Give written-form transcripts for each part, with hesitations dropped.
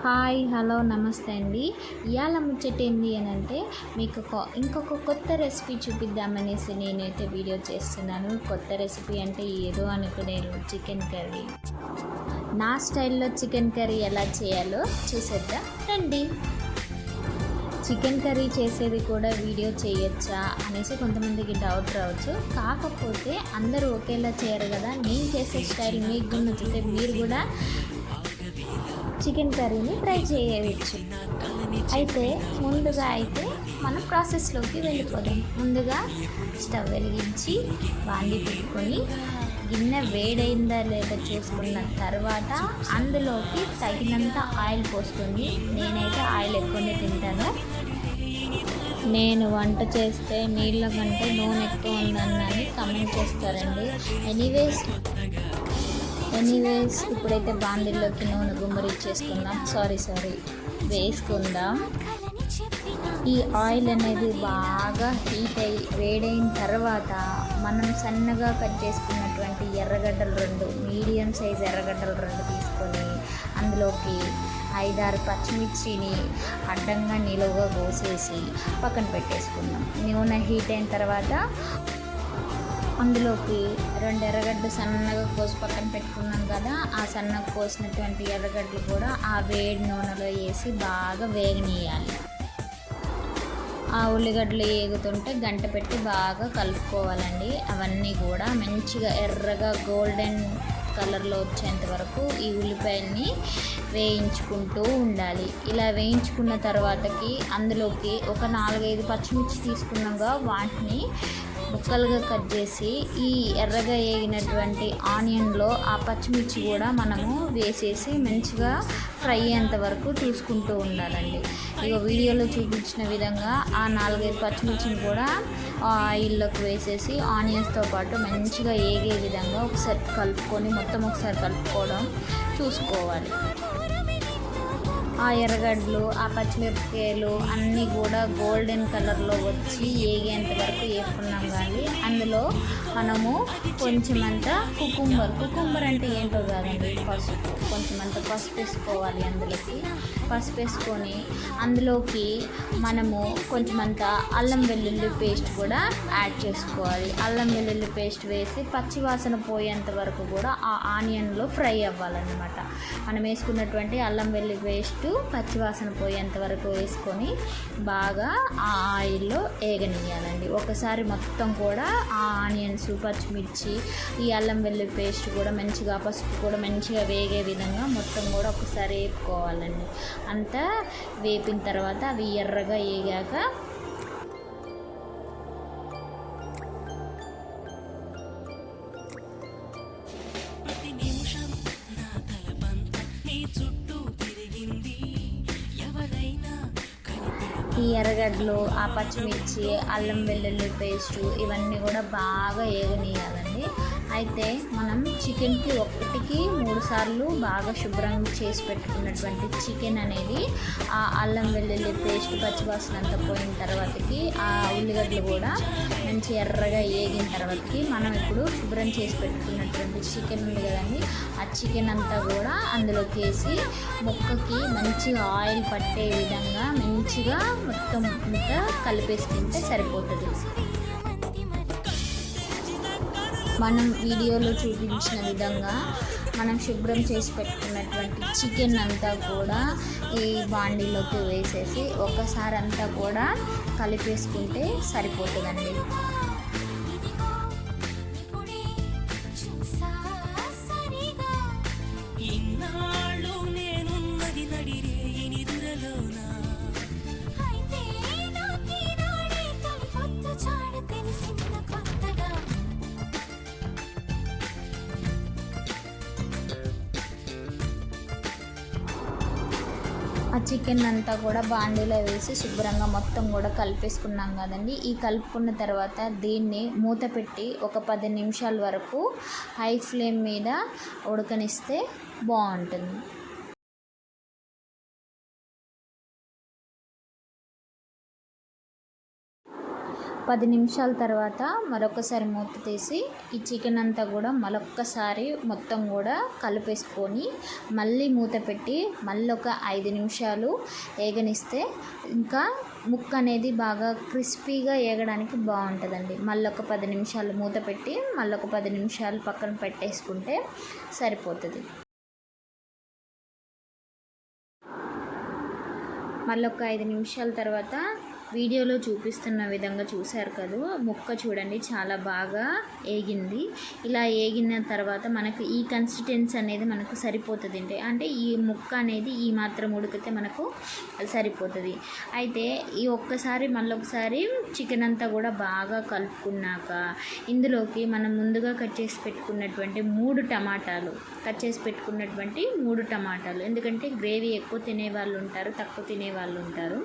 Hi hello నమస్తే అండి. ఇవాళ ముచ్చట ఏంటి అని అంటే మీకు ఇంకొక కొత్త రెసిపీ చూపిద్దామనేసి నేనైతే వీడియో చేస్తున్నాను. కొత్త రెసిపీ అంటే ఏదో అనుకునేరు, చికెన్ కర్రీ. నా స్టైల్లో చికెన్ కర్రీ ఎలా చేయాలో చూసేద్దాం రండి. చికెన్ కర్రీ చేసేది కూడా వీడియో చేయొచ్చా అనేసి కొంతమందికి డౌట్ రావచ్చు. కాకపోతే అందరూ ఒకేలా చేయరు కదా. నేను చేసే స్టైల్ మీకు నచ్చితే మీరు కూడా చికెన్ కర్రీని ట్రై చేయవచ్చు. అయితే ముందుగా మనం ప్రాసెస్లోకి వెళ్ళిపోదాం. ముందుగా స్టవ్ వెలిగించి బాండి పెట్టుకొని గిన్నె వేడైందా లేదా చూసుకున్న తర్వాత అందులోకి తగినంత ఆయిల్ పోసుకొని, నేనైతే ఆయిల్ ఎక్కువనే తింటాను. నేను వంట చేస్తే నీళ్ళ కంటే నూనె ఎక్కువ ఉందని కమెంట్ చేస్తారండి. ఎనీవేస్ ఇప్పుడైతే బాండిల్లోకి నూనె గుమ్మరిచ్చేసుకుందాం. వేసుకుందాం. ఈ ఆయిల్ అనేది బాగా హీట్ అయ్యి వేడైన తర్వాత మనం సన్నగా కట్ చేసుకున్నటువంటి ఎర్రగడ్డలు 2 మీడియం సైజ్ ఎర్రగడ్డలు 2 తీసుకొని అందులోకి 5-6 పచ్చిమిర్చిని అడ్డంగా నిలువుగా కోసేసి పక్కన పెట్టేసుకుందాం. నూనె హీట్ అయిన తర్వాత అందులోకి 2 ఎర్రగడ్డలు సన్నగా కోసి పక్కన పెట్టుకున్నాం కదా. ఆ సన్నగా కోసినటువంటి ఎర్రగడ్డలు కూడా ఆ వేడి నూనెలో వేసి బాగా వేగనీయాలి. ఆ ఉల్లిగడ్డలు వేగుతుంటే గంట పెట్టి బాగా కలుపుకోవాలండి. అవన్నీ కూడా మంచిగా ఎర్రగా గోల్డెన్ కలర్లో వచ్చేంత వరకు ఈ ఉల్లిపాయల్ని వేయించుకుంటూ ఉండాలి. ఇలా వేయించుకున్న తర్వాతకి అందులోకి ఒక 4-5 పచ్చిమిర్చి తీసుకున్నాగా వాటిని ముక్కలుగా కట్ చేసి ఈ ఎర్రగా వేగినటువంటి ఆనియన్లో ఆ పచ్చిమిర్చి కూడా మనము వేసేసి మంచిగా ఫ్రై అయ్యేంత వరకు చూసుకుంటూ ఉండాలండి. ఇక వీడియోలో చూపించిన విధంగా ఆ 4-5 పచ్చిమిర్చిని కూడా ఆయిల్లోకి వేసేసి ఆనియన్స్తో పాటు మంచిగా వేగే విధంగా ఒకసారి కలుపుకొని ఒకసారి కలుపుకోవడం చూసుకోవాలి. ఆ ఎర్రగడ్డలు ఆ పచ్చిమిరపకాయలు అన్నీ కూడా గోల్డెన్ కలర్లో వచ్చి వేగేంత వరకు వేసుకున్నాం. కానీ అందులో మనము కొంచెమంత కుకుంబర్ అంటే ఏంటో కాదండి, పసుపు, కొంచెమంత పసుపు వేసుకోవాలి. పసుపు వేసుకొని అందులోకి మనము కొంచెమంత అల్లం వెల్లుల్లి పేస్ట్ కూడా యాడ్ చేసుకోవాలి. అల్లం వెల్లుల్లి పేస్ట్ వేసి పచ్చివాసన పోయేంత వరకు కూడా ఆ ఆనియన్లో ఫ్రై అవ్వాలన్నమాట. మనం వేసుకున్నటువంటి అల్లం వెల్లుల్లి పేస్ట్ పచ్చివాసన పోయేంత వరకు వేసుకొని బాగా ఆ ఆయిల్లో వేగనియాలండి. ఒకసారి మొత్తం కూడా ఆ ఆనియన్స్, పచ్చిమిర్చి, ఈ అల్లం వెల్లుల్లి పేస్ట్ కూడా మంచిగా, పసుపు కూడా మంచిగా వేగే విధంగా మొత్తం కూడా ఒకసారి వేపుకోవాలండి. అంతా వేపిన తర్వాత అవి ఎర్రగా వేగాక ఈ ఎర్రగడ్డలు, ఆ పచ్చిమిర్చి, అల్లం వెల్లుల్లి పేస్టు ఇవన్నీ కూడా బాగా వేగనీయాలండి. అయితే మనం చికెన్కి 1-3 సార్లు బాగా శుభ్రంగా చేసి పెట్టుకున్నటువంటి చికెన్ అనేది ఆ అల్లం వెల్లుల్లి పేస్ట్ పచ్చివాసన అంతా పోయిన తర్వాతకి ఆ ఉల్లిగడ్డలు కూడా మంచి ఎర్రగా వేగిన తర్వాతకి మనం ఇప్పుడు శుభ్రం చేసి పెట్టుకున్నటువంటి చికెన్ ఉంది కదండి, ఆ చికెన్ అంతా కూడా అందులోకి వేసి ముక్కకి మంచిగా ఆయిల్ పట్టే విధంగా మంచిగా మొత్తం అంతా కలిపేసుకుంటే సరిపోతుంది. మనం వీడియోలో చూపించిన విధంగా మనం శుభ్రం చేసి పెట్టుకున్నటువంటి చికెన్ అంతా కూడా ఈ బాండీలోకి వేసేసి ఒకసారి అంతా కూడా కలిపేసుకుంటే సరిపోతుందండి. ఆ చికెన్ అంతా కూడా బాండీలో వేసి శుభ్రంగా మొత్తం కూడా కలిపేసుకున్నాం కదండి. ఈ కలుపుకున్న తర్వాత దీన్ని మూత పెట్టి ఒక 10 నిమిషాల వరకు హై ఫ్లేమ్ మీద ఉడకనిస్తే బాగుంటుంది. 10 నిమిషాల తర్వాత మరొకసారి మూత తీసి ఈ చికెన్ అంతా కూడా మరొక్కసారి మొత్తం కూడా కలిపేసుకొని మళ్ళీ మూత పెట్టి మళ్ళీ ఒక 5 నిమిషాలు ఏగనిస్తే ఇంకా ముక్క అనేది బాగా క్రిస్పీగా ఏగడానికి బాగుంటుందండి. మళ్ళీ ఒక 10 నిమిషాలు మూత పెట్టి మళ్ళీ ఒక 10 నిమిషాలు పక్కన పెట్టేసుకుంటే సరిపోతుంది. మళ్ళీ ఒక 5 నిమిషాల తర్వాత వీడియోలో చూపిస్తున్న విధంగా చూశారు కదా, ముక్క చూడండి చాలా బాగా ఏగింది. ఇలా ఏగిన తర్వాత మనకు ఈ కన్సిస్టెన్సీ అనేది మనకు సరిపోతుంది. అంటే ఈ ముక్క అనేది ఈ మాత్రం ఉడికితే మనకు సరిపోతుంది. అయితే ఈ ఒక్కసారి మళ్ళొకసారి చికెన్ అంతా కూడా బాగా కలుపుకున్నాక ఇందులోకి మనం ముందుగా కట్ చేసి పెట్టుకున్నటువంటి 3 టమాటాలు, ఎందుకంటే గ్రేవీ ఎక్కువ తినేవాళ్ళు ఉంటారు, తక్కువ తినేవాళ్ళు ఉంటారు.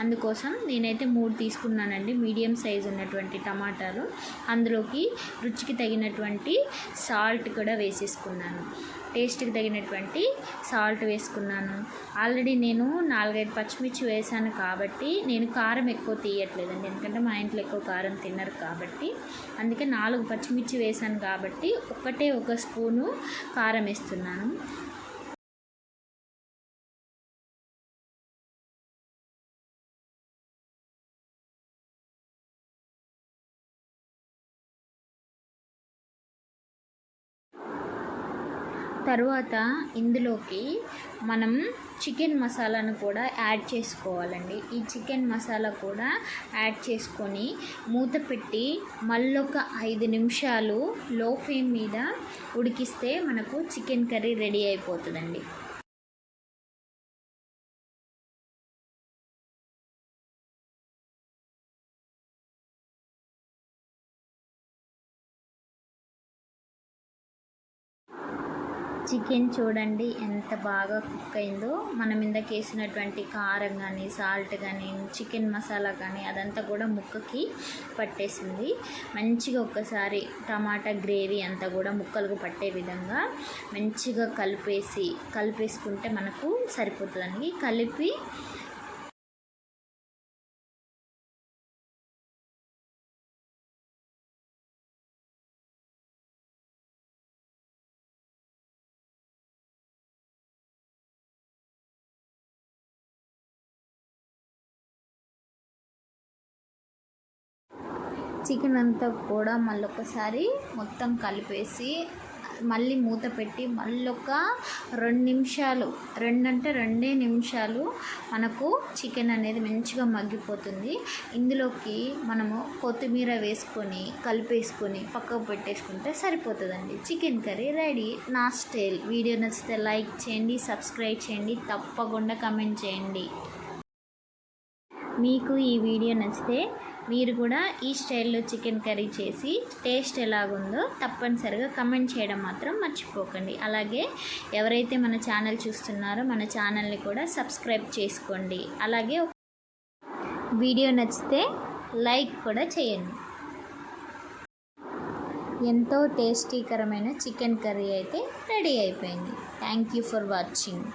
అందుకోసం నేనైతే 3 తీసుకున్నానండి, మీడియం సైజు ఉన్నటువంటి టమాటాలు. అందులోకి రుచికి తగినటువంటి సాల్ట్ కూడా వేసేసుకున్నాను, టేస్ట్కి తగినటువంటి సాల్ట్ వేసుకున్నాను. ఆల్రెడీ నేను 4-5 పచ్చిమిర్చి వేసాను కాబట్టి నేను కారం ఎక్కువ తీయట్లేదండి, ఎందుకంటే మా ఇంట్లో ఎక్కువ కారం తినరు కాబట్టి. అందుకే 4 పచ్చిమిర్చి వేసాను కాబట్టి ఒక స్పూను కారం వేస్తున్నాను. తరువాత ఇందులోకి మనం చికెన్ మసాలాను కూడా యాడ్ చేసుకోవాలండి. ఈ చికెన్ మసాలా కూడా యాడ్ చేసుకొని మూత పెట్టి మళ్ళొక 5 నిమిషాలు లో ఫ్లేమ్ మీద ఉడికిస్తే మనకు చికెన్ కర్రీ రెడీ అయిపోతుందండి. చికెన్ చూడండి ఎంత బాగా కుక్ అయిందో. మనం ఇందాక వేసినటువంటి కారం కానీ సాల్ట్ కానీ చికెన్ మసాలా కానీ అదంతా కూడా ముక్కకి పట్టేసింది. మంచిగా ఒక్కసారి టమాటా గ్రేవీ అంతా కూడా ముక్కలకు పట్టే విధంగా మంచిగా కలిపేసుకుంటే మనకు సరిపోతుందండి. కలిపి చికెన్ అంతా కూడా మళ్ళొకసారి మొత్తం కలిపేసి మళ్ళీ మూత పెట్టి మళ్ళొక 2 నిమిషాలు మనకు చికెన్ అనేది మంచిగా మగ్గిపోతుంది. ఇందులోకి మనము కొత్తిమీర వేసుకొని కలిపేసుకొని పక్కకు పెట్టేసుకుంటే సరిపోతుందండి. Chicken curry ready. నా స్టైల్. వీడియో నచ్చితే లైక్ చేయండి, సబ్స్క్రైబ్ చేయండి, తప్పకుండా కమెంట్ చేయండి. మీకు ఈ వీడియో నచ్చితే మీరు కూడా ఈ స్టైల్లో చికెన్ కర్రీ చేసి టేస్ట్ ఎలాగుందో తప్పనిసరిగా కమెంట్ చేయడం మాత్రం మర్చిపోకండి. అలాగే ఎవరైతే మన ఛానల్ చూస్తున్నారో మన ఛానల్ని కూడా సబ్స్క్రైబ్ చేసుకోండి. అలాగే వీడియో నచ్చితే లైక్ కూడా చేయండి. ఎంతో టేస్టీకరమైన చికెన్ కర్రీ అయితే రెడీ అయిపోయింది. Thank you for watching.